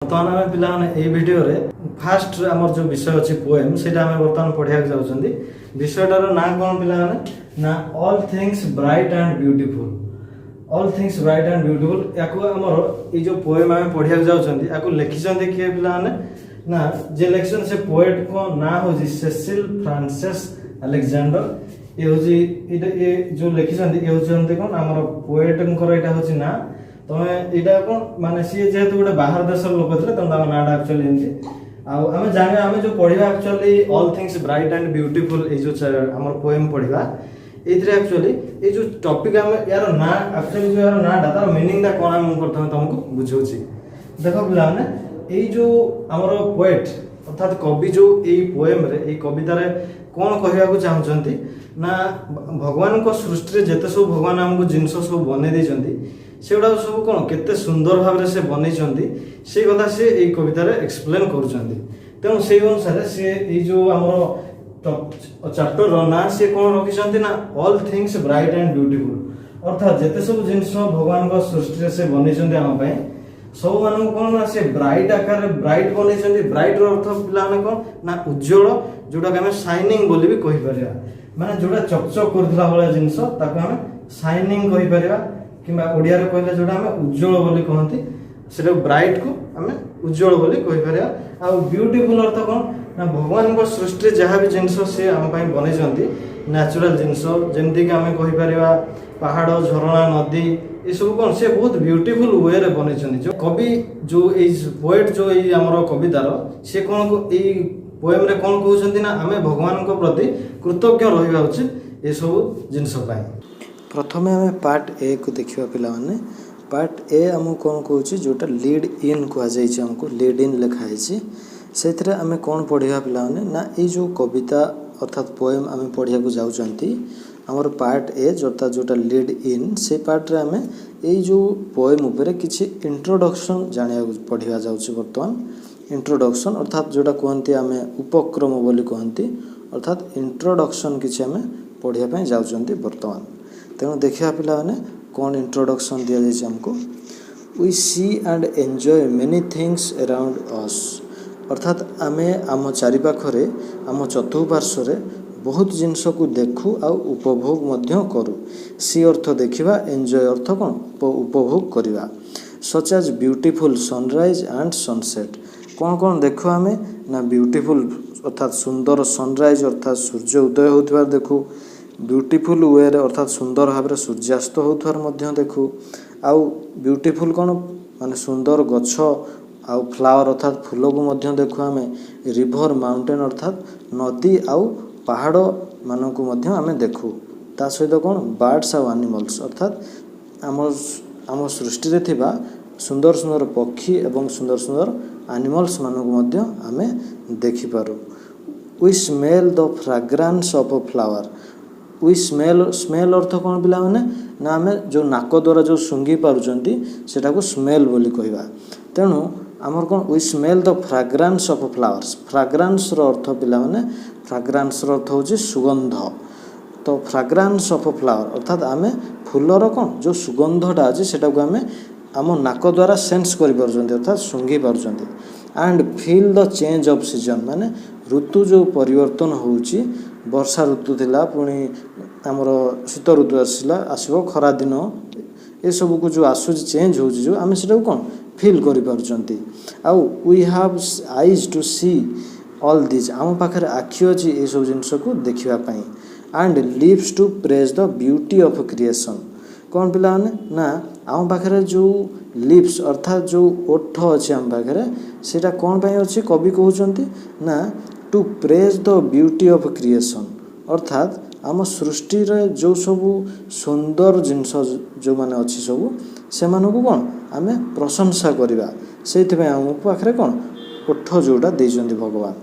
बर्तमान आम पे भिडियो फास्ट आम जो विषय अच्छी पोएम से बर्तमान पढ़ा जाऊँगी विषयटार ना कौन पे ना all things bright and beautiful. All things bright and beautiful या आमर ये जो पोएम आम पढ़ा जाऊँगी लिखिं किए पे ना जे लिखिं से पोएट को ना हूँ सेसिल फ्रांसिस अलेक्जेंडर ये हूँ ये जो लिखिं ये हूँ कौन आम पोएट यहाँ ना तुम्हें यहाँ कौन माने सी जेहेतु गोटे बाहर देश लोक थे तुम ना एक्चुअली एमती आम जाने आम जो पढ़ा actually all things bright and beautiful ये जो आम पोएम पढ़ा ये एक्चुअली ये जो टॉपिक आम यार ना एक्चुअली जो यार नाटा तार मीनिंगटा कौन आम प्रथम तुमको बुझाऊँगी देख पे ये जो आमर पोएट अर्थात कवि जो ये पोएम रे ये कवितार कौन कहवाक चाहते ना भगवान को सृष्टि जिते सब भगवान आमको जिनस सब बन से गुड़ा सब कौन केते सुंदर भाव से बन से कथा सी ये कवितार एक्सप्लेन करूँ से अनुसार सी ये जो आमर चैप्टर ना सी कौन रखी ना all things bright and beautiful अर्थात जिते सब जिन भगवान को सृष्टि से बन आम सब मान कौन ना से ब्राइट आकार ब्राइट बन ब्राइट अर्थ पे कौन ना उज्जवल जोटा कि शाइनिंग बोली भी कही परिया माने जोटा चकचक करथला वाला जिंस ताको हम शाइनिंग कही परिया किबा ओडिया रे कहले जोटा हम उज्जवल बोली कहंती सेटा ब्राइट को हम उज्जवल बोली कही परिया आ ब्यूटीफुल अर्थ कौन ना भगवान को सृष्टि जहाँ भी जिनस से आम बन नेचुरल जिनस जमती कि आम कही परिया पहाड़ झरणा नदी ये सब कौन से बहुत ब्यूटीफुल वे रे बन जो कवि जो पोएट जो ये आमर कवितार सी कौन ये पोएम रे कौन कहते ना आम भगवान को प्रति कृतज्ञ रहा उचित ये सब जिनस प्रथम आम पार्ट ए को देखा पे पार्ट ए आमको कौन कहूँ जोटा लीड इन कहमको लीड इन लिखाई से आम कौन पढ़ा पे ना ये जो कविता अर्थात पोएम आम पढ़ा जाऊँगी आमर पार्ट ए जोटा जोटा लीड इन से पार्ट रे आमे एई जो पोएम उपरे किछि इंट्रोडक्शन जानिया पढ़िया जाउछि वर्तमान इंट्रोडक्शन अर्थात जोटा कहंती आमे उपक्रम बोली कहंती अर्थात इंट्रोडक्शन किछि आमे पढ़िया पय जाउछंती वर्तमान तेणु देखिया पिला माने कोन इंट्रोडक्शन दिया जाइछि हमको we see and enjoy many things around us अर्थात आमे आम चारि पाखरे आम चतुर्पार्श्व बहुत जिनस को देखू आ उपभोग मध्य करू सी अर्थ देखा एंजॉय अर्थ कौन उपभोग करवा such as beautiful sunrise and sunset कौन कौन देखु आम ना ब्यूटीफुल अर्थात सुंदर सनराइज अर्थात सूर्य उदय होता देखू ब्यूटीफुल वे अर्थात सुंदर भाव में सूर्यास्त होता देखू आउ ब्यूटीफुल कौन माने सुंदर गछ आउ फ्लावर अर्थात फूल को देखू आम रिभर माउंटेन अर्थात नदी आउ पहाड़ मानक आम देखू ता सहित कौन बर्ड्स आउ एनिमल्स अर्थात आम सृष्टि रे थिबा सुंदर सुंदर पक्षी एवं सुंदर सुंदर एनिमल्स मानक आम देखि पारू we smell the fragrance of a flower we smell अर्थ कौन पिला माने ना आम जो नाक द्वारा जो सुंघी पारुचंती सेटा को स्मेल बोली कहवा तेणु आमर कौन we smell the fragrance of flowers fragrance रो अर्थ पिला माने फ्राग्रेंस रो अर्थ होची सुगंध तो फ्राग्रेंस ऑफ फ्लावर अर्थात आमे फूलर कौन जो सुगंधटा अछि सेटा को आमे आम नाक द्वारा सेंस करि पारुचंती अर्थात सुंघी पारुचंती and feel the change of season माने ऋतु जो परिवर्तन होउची वर्षा ऋतु थिला पुणी आमर शीत ऋतु आसो खरा दिन ये सब को जो आसुच चेंज हो जो आम से कौन फील करें आउ we have eyes to see all this आम पाखे आखि अच्छी ये सब जिनस को देखापी and lips to praise the beauty of creation कौन पिला ना आम पाखे जो लिप्स अर्थात जो ओठ अच्छे आम पाखे सेटा कौन पाई अच्छी कवि कहते ना to praise the beauty of creation अर्थात आम सृष्टि जो सब सुंदर जिनस जो माने अच्छी सब से कौन आम प्रशंसा करवा से आम पाखे कौन ओठ जोटा देते भगवान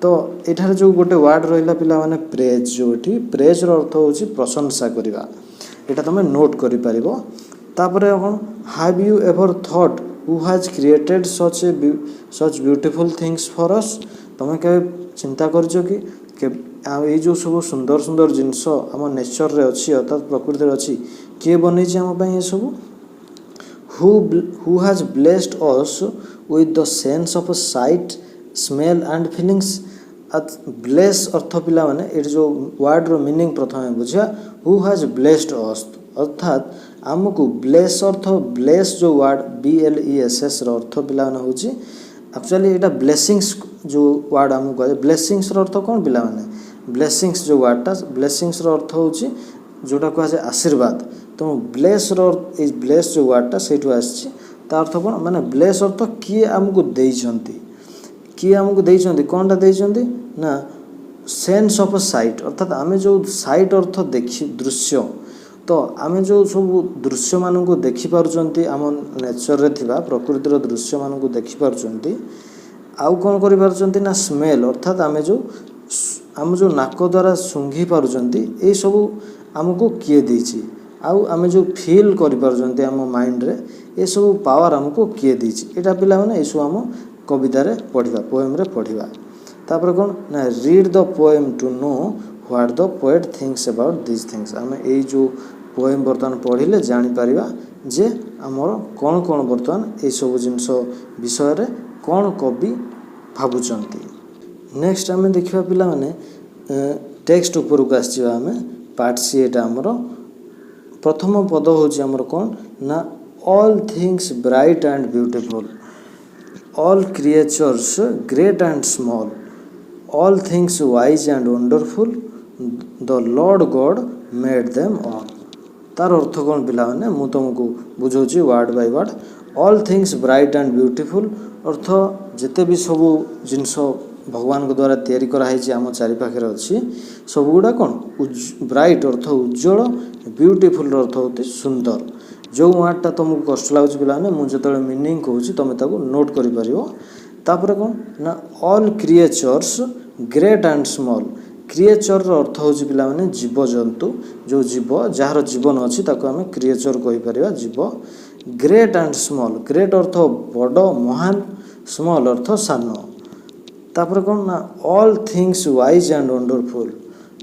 तो ये जो गोटे वार्ड रहा पिला माने प्रेज जो ये प्रेज अर्थ हूँ प्रशंसा करवा यहाँ तुम नोट कर कौन have you ever thought who has created such beautiful things for us तुम क्या चिंता कर ये जो सब सुंदर सुंदर जिनस आम नेचर रे अच्छी अर्थात प्रकृति अच्छी किए बन ये सब who has blessed us with the sense of sight, smell and feelings. Bless अर्थ पिला माने ये जो वर्ड रो मीनिंग प्रथम बुझा हु हैज ब्लेस्ड अस अर्थात आमको ब्लेस अर्थ ब्लेस जो वर्ड BLESS रो अर्थ पिला माने होची एक्चुअली एटा ब्लेसिंग्स जो वर्ड आमको कहे ब्लेसिंग्स रो अर्थ कोन पिला माने ब्लेसिंग्स जो वर्डटा ब्लेसिंग्स रो अर्थ होची जोटा कहा जाए आशीर्वाद तो ब्लेस रो इज ब्लेस जो वर्डटा सेठु आछि ता अर्थ कोन माने ब्लेस अर्थ किए आमको देइछंती किए आमको देइछंती कोनटा देइछंती ना सेंस ऑफ साइट अर्थात आमे जो साइट अर्थ देखि दृश्य तो आमे जो सब दृश्य मान को देखि पारुचंती आम नेचर रे थिबा प्रकृतिर दृश्य मान को देखि पारुचंती आउ कोन करि पारुचंती ना स्मेल अर्थात आमे जो नाक द्वारा सुंघी पारुचंती ए सब आमको किए देछि आउ आमे जो फील करि पारुचंती आम माइंड रे ए सब पावर आमको किए देछि एटा पिला माने ए सब आम कविता रे पढिबा पोएम रे पढिबा तापर कौन ना read the poem to know what the poet thinks about this things आम ए जो पोएम बर्तमान पढ़िले जानी पारिबा जे हमर कौन कौन बर्तमान ए सब जिंस विषय रे कौन कवि भाबुचंती नेक्स्ट आम देखिबा पिला माने टेक्स्ट ऊपर को आसीबा आम पार्ट सी एटा हमर प्रथम पद होची हमर कौन ना all things bright and beautiful all creatures great and small all things wise and wonderful the Lord God made them all तार अर्थ कौन पिला माने मु तुमको बुझौची word by word all things bright and beautiful अर्थ जेते भी सब जिंस भगवान को द्वारा तैयारी करा है आम चारि पाखे अच्छी सब गुड़ा कौन ब्राइट अर्थ उज्जवल ब्यूटीफुल अर्थ होती सुंदर जो वर्डटा तुमको कष्ट लगुच पे मुझे जो मीनिंग कहूँ तुम ताको नोट कर कौन ना all creatures great and small creature अर्थ हूँ पे जीवजंतु जो जीव जार जीवन अच्छी आम क्रिएचर कहीपर जीव ग्रेट एंड स्मॉल ग्रेट अर्थ बड़ महान स्मॉल अर्थ सान तापर कौन ना all things wise and wonderful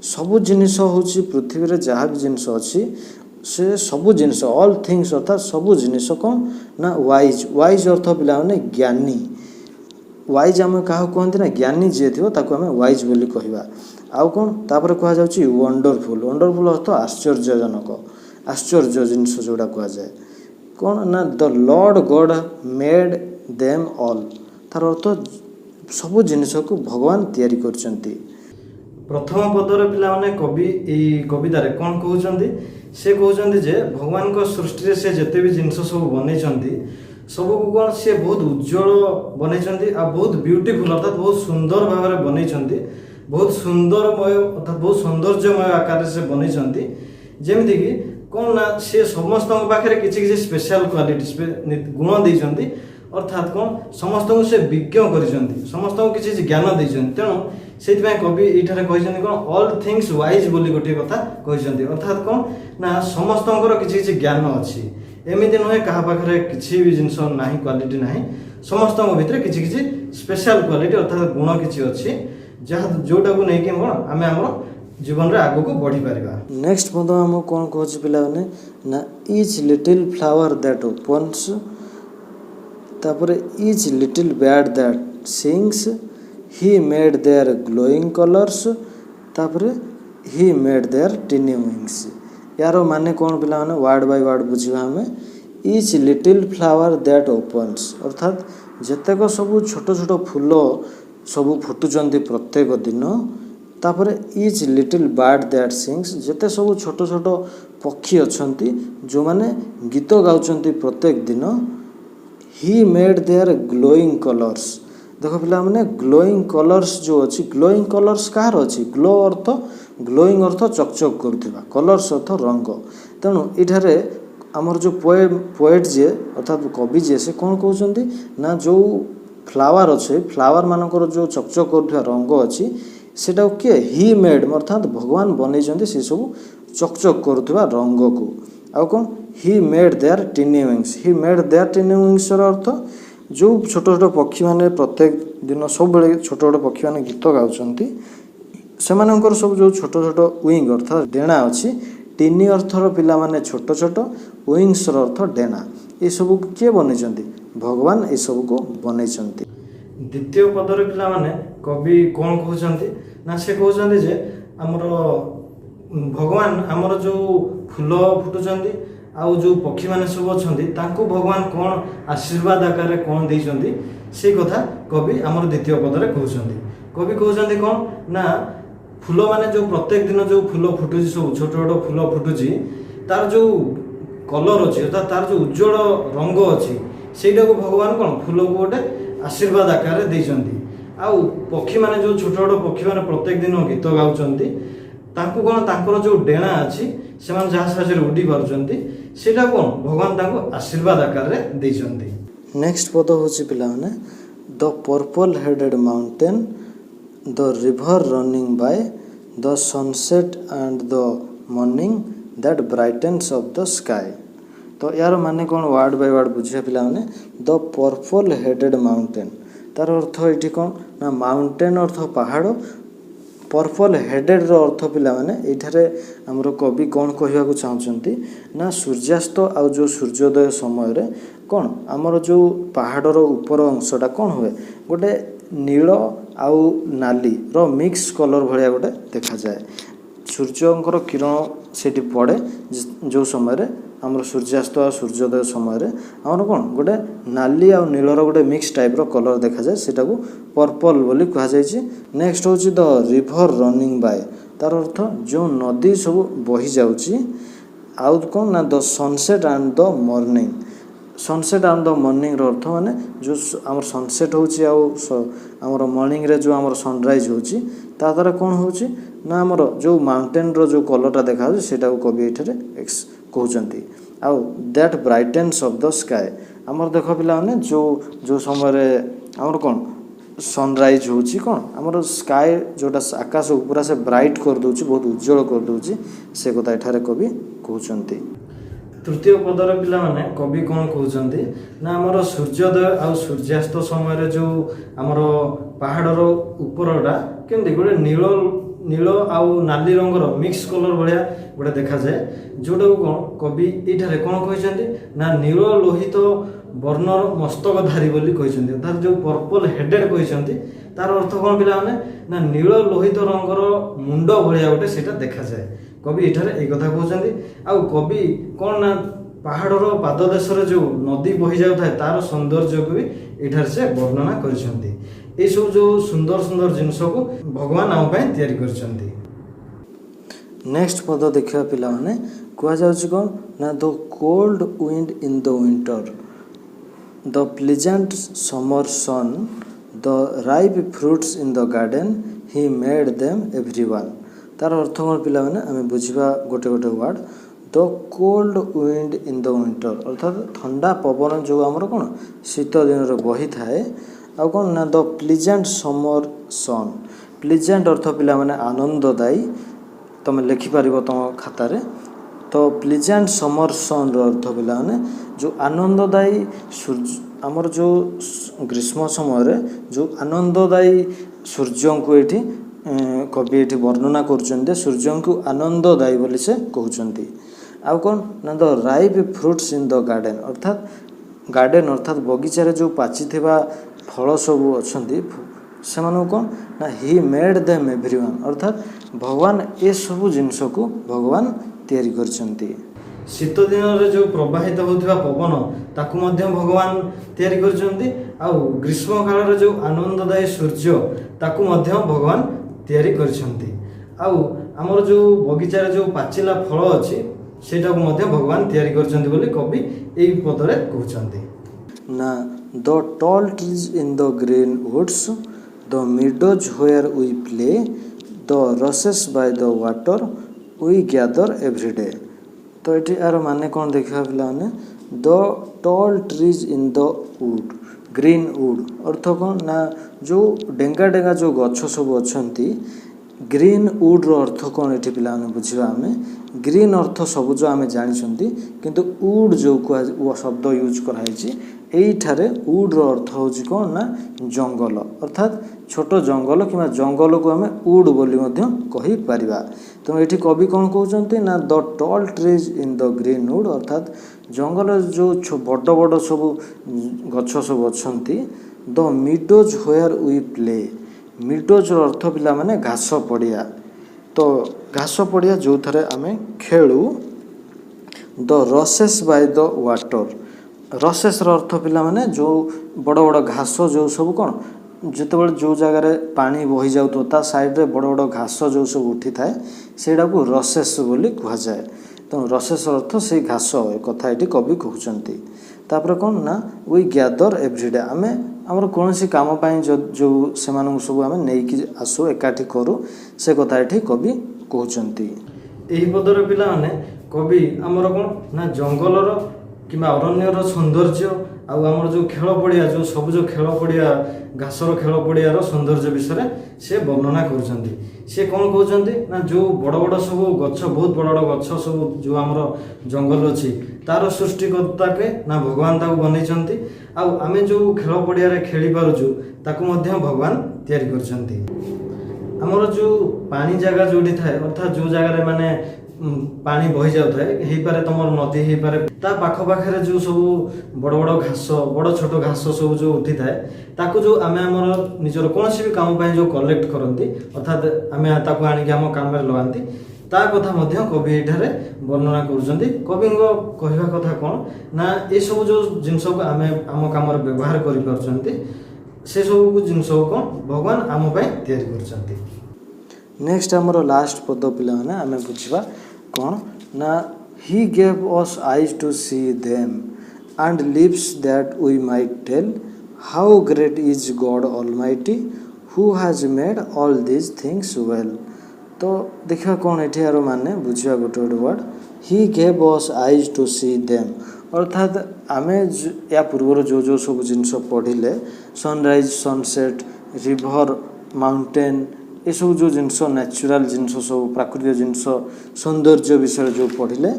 सबू जिनिस हूँ पृथ्वी रे जहाँ भी जिनिस अच्छी से सबू जिनिस ऑल थिंग्स अर्थात सबू जिनिस कौन ना वाइज वाइज अर्थ पिला माने ज्ञानी वाइज आम क्या कहते ना ज्ञानी जी थी आम वाइज बोली कहवा आउ कौन तापर कह जाउची वंडरफुल वंडरफुल अर्थ आश्चर्यजनक आश्चर्य जिनिस जोड़ा कह जाए कौन ना the Lord God made them all तार अर्थ सबू जिनिस को भगवान तैयारी करचंती प्रथम पदर पिला माने कवि ए कविता रे कोन कहउचंदी से कहउचंदी जे भगवान को सृष्टि रे से जते भी जिंस सब बनेचंती सब को कोन से बहुत उज्जवल बनेचंती आ बहुत ब्यूटीफुल अर्थात बहुत सुंदर भाव रे बनेचंती बहुत सुंदरमय अर्थात बहुत सौंदर्यमय आकार से बनेचंती जेमिति कि कोन ना से समस्त पाखे किछि किछि स्पेशल क्वालिटी गुण देइचंती अर्थात कौन समस्त को से विज्ञ करिसंती समस्त को किछि ज्ञान देइचंती तेणु सेति कवि एठारे कहिसंती कौन ऑल थिंग्स वाइज बोली गोटे कथा कहिसंती अर्थात कौन ना समस्तंकर किछि किछि ज्ञान अछि एमिति नहे कहा पाखरे किछि भी जिंस नाही क्वालिटी नाही समस्तଙ୍କ भितरे किछि किछि स्पेशल क्वालिटी अर्थात गुण किछि अछि जहा जोटा को नै कि कोन आमे हमर जीवन रे आगो को बढ़ी परिबा नेक्स्ट पद हम कोन कहछ पिला माने ना each little flower that opens तापर each little bird that sings he made their glowing colors तापर he made their tiny wings यार माने कौन पिला माने वर्ड बाय वर्ड बुझिबा हमें each little flower that opens अर्थात जतेक सब छोट छोट फूल सब फुटुचंती प्रत्येक दिन तापर each little bird that sings जते सब छोट छोट पक्षी अछंती जो माने गीत गाउचंती प्रत्येक दिन he made their glowing colors देख पिला माने ग्लोइंग कलर्स जो अच्छी ग्लोइंग कलर्स कहार अच्छी ग्लो अर्थ ग्लोइंग अर्थ चकचक करुवा कलर्स अर्थ रंग तेणु इठारे आमर जो पोएट जे अर्थात कवि जे से कौन कहते ना जो फ्लावर अच्छे फ्लावर मानकर जो चकचक करुवा रंग अच्छी सेटा किए ही मेड अर्थात भगवान बनई से सब चकचक करुवा रंग को आउ कौन he made their tiny wings he made their tiny wings अर्थ जो छोट छोट पक्षी माने प्रत्येक दिन सब बेले छोट छोट पक्षी माने गीत गाउचंती सेमानकर सब जो छोट छोट विंग अर्थात डेना अच्छी टिनी अर्थर पिला माने छोट छोट विंग्स अर्थ डेना ये सब किए बनई भगवान ये सब को बनई। द्वितीय पदर पिला माने कवि कौन कहते ना से कहते जे आमर भगवान आमर जो फूल फुटुंट आउ जो पक्षी मैंने सब अच्छा भगवान कौन आशीर्वाद आकार कौन देते से कथा कवि आमर द्वितीय पदर कहते। कवि कहते कौन ना फूल माने जो प्रत्येक दिन जो फूल फुटुची सब छोट छोट फूल फुटुची तार जो कलर अच्छी अर्थात तार जो उज्जवल रंग अच्छी से भगवान कौन फूल को गोटे आशीर्वाद आकार देते। आउ पक्षी माने जो छोट छोट पक्षी माने प्रत्येक दिन गीत गाउचंती तांको कौन तांकर जो डेणा अच्छी से जहाँ साहाଯ୍ୟରେ उड़ी पारुचंती सेटा कौन भगवान तांको आशीर्वाद आकार देते। नेक्स्ट पद होची पिला माने the purple headed mountain the river running by the sunset and the morning that brightens of the sky. तो यार माने कौन वर्ड बाय वर्ड बुझिया पिला माने द पर्पल हेडेड माउंटेन तार अर्थ ये कौन ना माउंटेन अर्थ पहाड़ पर्पल हेडेड रो अर्थ पिला माने एठारे हमरो कवि कौन कहवा को चाहउचंती ना सूर्यास्त आ जो सूर्योदय समय रे कौन आमर जो पहाड़ रो ऊपर अंशटा कौन हुए गोटे नील आउ नाली रो मिक्स कलर भलिया गोटे देखा जाए। सूर्यंकर किरण सेठी पड़े जो समय रे आमर सूर्यास्त आ सूर्योदय समय रे आमर कौन गोटे नाली आ नीलर गोटे मिक्स टाइप रो कलर देखा जाए सेटा को पर्पल बोली कहा जायछि। नेक्स्ट होछि द रिवर रनिंग बाय तार अर्थ जो नदी सब बही जाउछि आउ कौन ना the sunset and the morning sunset and the morning रो अर्थ माने जो आमर सनसेट होछि आउ आमर मॉर्निंग रे जो आमर सनराइज होछि ता द्वारा कौन होछि ना आमर जो माउंटेन रो जो कलरटा देखा होछि सेटा को कवि एठारे कहउचंती। आउ that brightens of the sky आमर देख पिला माने जो समय रे आमर कौन सनराइज होछि कौन आमर स्काई जोटा आकाश ऊपर से ब्राइट कर दोछि बहुत उज्जवल कर दोछि से कथा एठारे कवि कहउचंती। तृतीय पदर पिला माने कवि कौन कहउचंती ना आमर सूर्योदय आ सूर्यास्त समय रे जो आमर पहाड़र ऊपरटा केमती गोटे नील नील आउ नाली रंगर मिक्स कलर भाया गोटे देखा जाए जोटा कौन कवि ये कौन कहते ना नील लोहित वर्णर मस्तकधारी बोली कहते तार जो पर्पल हेडेड कहते तार अर्थ कौन पिला माने ना नील लोहित रंगर मुंड भाया गोटे सेटा देखा जाए कवि एठारे एक कथा कहते। आउ कवि कौन ना पहाड़र पाददेश जो नदी बही जाए तार सौंदर्य को भी एठारे से वर्णना करछंती। ये सब जो सुंदर सुंदर जिनस को भगवान आम तैयारी करछंती। नेक्स्ट पद देखा पिला माने कह जाउछि कौन ना the cold wind in the winter the pleasant summer sun the ripe fruits in the garden he made them everyone तार अर्थ कौन पिला माने आमे बुझिबा गोटे गोटे word the cold wind in the winter अर्थात ठंडा पवन जो आमर कौन शीत दिन रे बही थाए आ कौन ना the pleasant summer sun pleasant अर्थ पिला माने आनंददायी तुम लिखिपार तुम खातार तो प्लेजेंट समर सन अर्थ पिला माने जो आनंददायी सूर्य आमर जो ग्रीष्म समय जो आनंददायी सूर्य को ये कवि ये वर्णना कर सूर्य को आनंददायी बोली से कहते। आउ कौन ना the ripe fruits in the garden अर्थात बगीचारे जो पाची फल सब अच्छा से कौन ना ही मेड देम एवरीवन अर्थात भगवान ये सब जिनस को भगवान तैयारी करछंती। शीत दिन रे जो प्रवाहित होता पवन ताकू मध्य भगवान तैयारी करछंती आउ ग्रीष्म काल रे जो आनंददायी सूर्य ताकू मध्य भगवान तैयारी करछंती। आउ हमर जो बगीचा रे जो पाचिला फल अछि सेटा को मध्य भगवान तैयारी करछंती बोली कवि एई पदरे कहउछंती। ना the tall trees in the green woods the meadows where we play the rushes by the water we gather every day तो ये यार माने कौन देखा पाने the tall trees in the wood green wood अर्थ कौन ना जो डेंगा डेंगा जो गछ सब अच्छा ग्रीन वुड रो अर्थ कौन ये पिला बुझा आम ग्रीन अर्थ सब जो आम जानी किंतु वुड जो कह शब्द यूज कराई एठारे वुड रो अर्थ हूँ कौन ना जंगल अर्थात छोट जंगल कि जंगल को आम वुड बोली कही पारिबा। तो ये कवि कौन कहते ना the tall trees in the green wood अर्थात जंगल जो बड़ बड़ सब गछ सब अच्छी the meadows where we play meadows अर्थ पिला माने घास पड़िया तो घास पड़िया जो थे आम खेलु the rushes by the water rushes अर्थ पिला माने जो बड़ बड़ घास जो सब कौन जितेबाला जो जगार पानी बही जाऊ ता साइड्रे बड़ बड़ घास जो सब उठी थाए सेटा को रसेस बोली कह जाए तो रसेस अर्थ से घास कथा ये कवि कहते तापर कौन ना वी ग्यादर एवरीडे आम आमर कौन सी काम जो से सब आम नहीं आसू एकाठी करूँ से कथा ये कवि कहते यही पदर पिला माने कवि आमर कौन ना जंगलर कि अरण्यर सौंदर्य आमर जो खेल पड़िया जो सब जो खेल पड़िया घासर खेल पड़ियार सौंदर्य विषय से वर्णना कर कौन कहते ना जो बड़ बड़ सब गछ बहुत बड़ बड़ गछ सब जो आमर जंगल अच्छी तार सृष्टिकर्ता के ना भगवान ताको बनई आम जो खेल पड़िया खेली पारुचु ताको मध्य भगवान तैयारी करछंती आमर जो पानी जगह जोटी थाए अर्थात जो जगह माने पानी बही जाए पारे तुम नदी हो पारे ता पाख पाखे जो सब बड़ बड़ घास बड़ छोट घास सब जो उठी थाए ताको जो आम आमर निजर कौन भी काम जो कलेक्ट करती अर्थात आम ताको आनिक आम काम लगाती ता कथा मध्य कवि ये वर्णना कर कवि कहवा कथा कौन ना ये सब जो जिनस को आम आम कम व्यवहार कर से सब जिनस कौन भगवान आम तैयारी कर नेक्स्ट आमर लास्ट पद पिला माने आम बुझा कौन ना he gave us eyes to see them and lips that we might tell how great is God almighty who has made all these things well तो देखा कौन ये यार माने बुझा गोटे गोटे word he gave us eyes to see them अर्थात आम या पूर्वर जो जो सब जिनस पढ़िले सनराइज सनसेट रिभर माउंटेन ये सब जो जिनस नेचुरल जिनस सब प्राकृतिक जिनस सौंदर्य विषय जो पढ़िले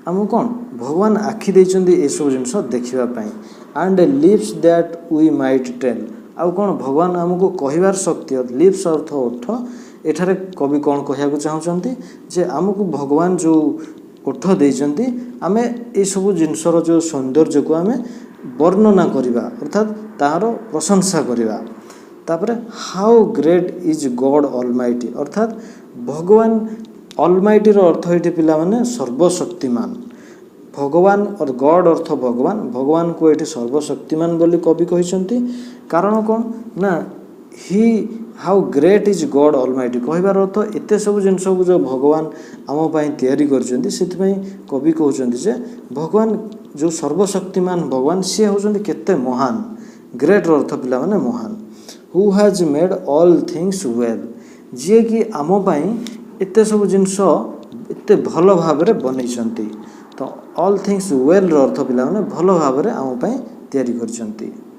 आम कौन भगवान आखि देइचंदी ये सब जिनस देखापी and lips that we might tell आउ कौन भगवान आमको कहबार शक्ति लिप्स अर्थ ओठ एठारे कवि कौन कहना चाहते जे आमको भगवान जो ओठ देइचंदी आमे ये सब जिनसर जो सौंदर्य को आम वर्णना करवा अर्थात तार प्रशंसा करवा तापर how great is God almighty अर्थात भगवान ऑलमाइटीर अर्थ ये पिला माने सर्वशक्तिमान भगवान और गॉड अर्थ भगवान भगवान को ये सर्वशक्तिमान बोली कवि कहते कारण कौन ना he how great is God almighty कहबार अर्थ एत सब जिन जो भगवान आम तैयारी कर कवि कहते भगवान जो सर्वशक्तिमान भगवान सी होती केते महान ग्रेट अर्थ पिला माने महान who has made all things well जी कि आम एत सब जिनस एत भल भाव बनई तो ऑल थिंग्स वेल अर्थ पिला माने भल भाव आम तैयारी कर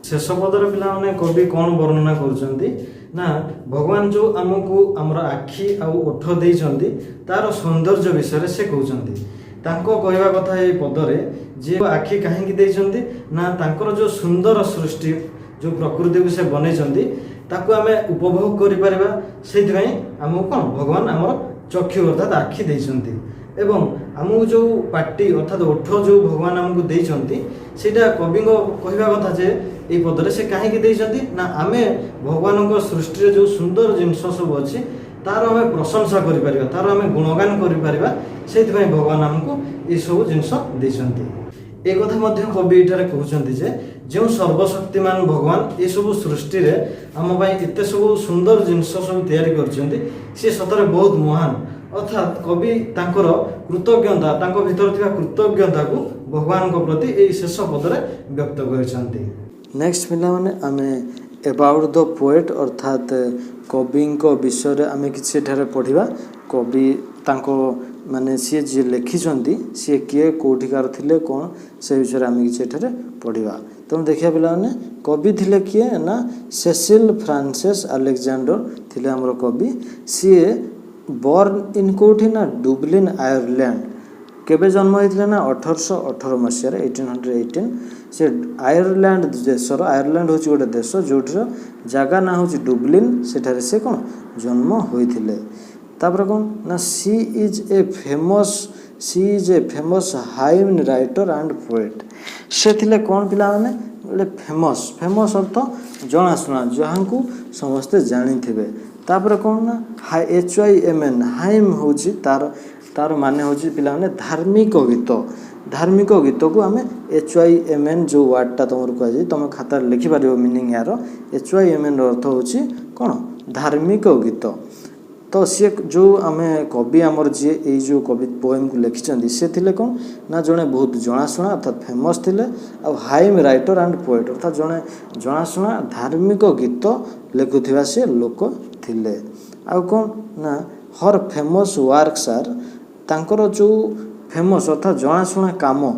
शेष पदर पिला माने कवि कौन वर्णना कर ना भगवान जो आमको आमर आखि ओठ देइचंती तार सौंदर्य विषय से कहते कहवा कथा ये पदरे जे आखि कहीं देइचंती ना तांकर जो सुंदर सृष्टि जो प्रकृति को से बनई ताकू आम उपभोग करिपारिबा सेइथि आमको कौन भगवान आमर चक्षु अर्थात आखि देइचंती एवं आमको जो पार्टी अर्थात ओठ जो भगवान आमको देइचंती सेटा कवि कहवा कथा जे ये पदरे से कहीं देइचंती ना आमे भगवान सृष्टि जो सुंदर जिनस सब अच्छी तार आम प्रशंसा करिपारिबा तार आम गुणगान करिपारिबा सेइथि भगवान आमको ये सब जिनस देइचंती एक कथा मध्य कवि ये कहते जे जो सर्वशक्तिमान भगवान ये सब सृष्टि रे आम एत सब सुंदर जिनस सब तैयारी करछंती से सतरे बहुत महान अर्थात कवि तांकर कृतज्ञता तांको भीतर थिबा कृतज्ञता को भगवान को प्रति ए शेष पदरे व्यक्त करछंती नेक्स्ट पिला माने आमे अबाउट द पोएट अर्थात कवि विषय आमे किछि एठारे पढ़िबा कवि तांको माने सी जी लिखिछंती सी किए कोठिकार थिले कोन से विषय आमे किछि एठारे पढ़िबा तुम देखिया पिला माने कवि थिले किए ना सेसिल फ्रांसिस अलेक्जेंडर थिले हमर कवि सी बॉर्न इन कोठी ना डुब्लिन आयरलैंड केबे जन्म होइथिले ना 1818 मसीह 1818 से आयरलैंड देशर आयरलैंड होची गोटे देश जोठर जगह ना होची डुब्लिन सेठारे से कोन जन्म होइथिले तापर कोन ना she is a famous she is a famous hymn writer and poet. से थिले कौन पिला माने बोले फेमस फेमस अर्थ जनाशुना जहाँ को समस्ते जानी थे। तापर कौन ना HYMN हाइम हूँ तार तार माने हूँ पिला माने धार्मिक गीत। धार्मिक गीत को आम HYMN जो वार्डटा तुम कहुए तुम खाता लिखिपार मीनिंग यार HYMN अर्थ हूँ कौन धार्मिक गीत। तो सी जो आम कवि आमर जी ये जो कवि पोएम को लिखिं सी थे कौन ना जड़े बहुत जनाशुना अर्थात फेमस थे हाइम राइटर एंड पोएट अर्थात जड़े जनाशुना धार्मिक गीत लिखुवा से लोक थे। आ कौन ना हर फेमस वर्क्स आर तांकर जो फेमस अर्थात जनाशुना काम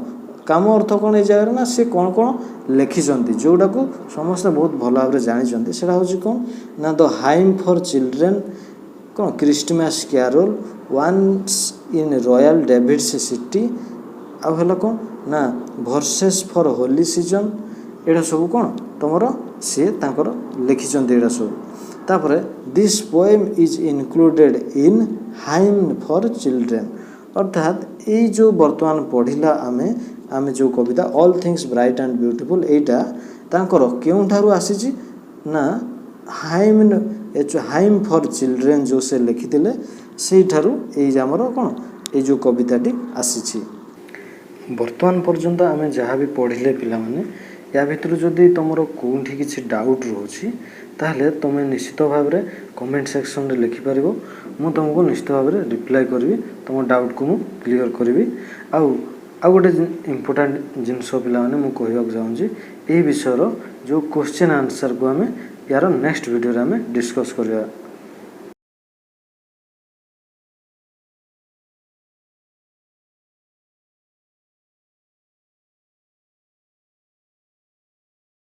काम अर्थ कौन ये जगह ना सी कौन कौन लिखिं जोटा को समस्ते बहुत भल भाव जानी से हूँ कौन ना द हाइम फॉर चिल्ड्रेन कौन Christmas carol once in royal David's city आउ कौन ना वर्सेस फॉर होली सीजन एटा सब कौन तुम सी लिखिं एटा सब। तापर this poem is included in hymn for children अर्थात ये जो बर्तमान पढ़िला आमे आमे जो कविता all things bright and beautiful एटा तांकर केउठारु आसीची ना हाइम फॉर चिल्ड्रेन जो से लिखिथिले सेई ठारु एई हमर कोन ए जो कविताटी आसीची। वर्तमान पर्यंत आमे जहाँ भी पढ़िले पिला माने या भितर जदि तुमरो कोठी किछि डाउट रहउछि ताहले तुम निश्चित भाव में कमेंट सेक्शन रे लिखि परिबो मु तुमको निश्चित भाव में रिप्लाई करबी तुम डाउट को मु क्लियर करबी। आउ गोटे इम्पोर्टाट जिनस पिला माने मु कहबाक चाहूँगी ये विषय जो क्वेश्चन आंसर को आम यार नेक्स्ट वीडियो में डिस्कस करवा।